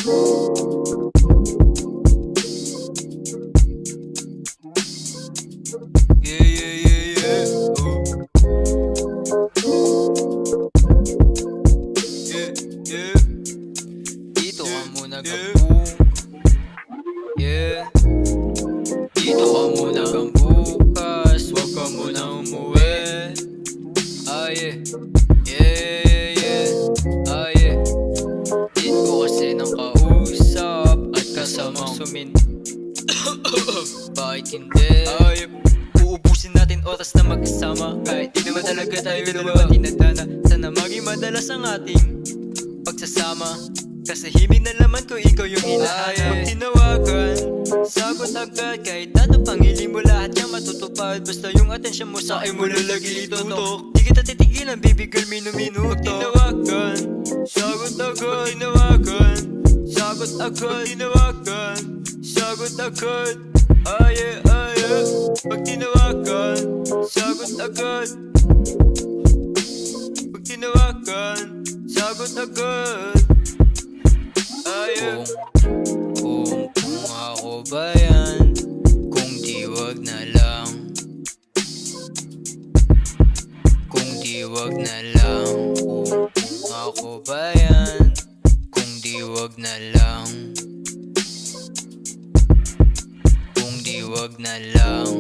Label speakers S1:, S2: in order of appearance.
S1: Yeah, yeah, yeah, yeah. Yeah, yeah. Dito ka muna gambung. Yeah. Dito ka muna kang bukas. Huwag ka muna umuwi. Ah, yeah. Yeah, yeah. Ah, yeah. Need ko kasi ng kausap at kasamang sumin. Bakit hindi? Ah, yeah. Uubusin natin oras na magkasama. Kahit di naman talaga tayo dalawa tinadhana. Sana maging madalas ang ating pagsasama. Kasi himig na laman ko ikaw yung hinahanap. Pag tinawagan, sagot agad. Kahit ano pang hiling mo lahat niyang matutupad. Basta yung atensyon mo sa akin mo lalagi itutok. Di kita titigilan baby girl minuto. Pag tinawagan, sagot agad. Pag tinawagan, sagot agad. Pag tinawagan, sagot agad. Aye, aye. Pag tinawagan, sagot agad. Pag tinawagan, sagot agad. Aye. Kung ako ba yan? Kung di wag na lang. Kung di wag na lang. Kung ako ba yan? Kung di wag na lang. Kung di wag na lang.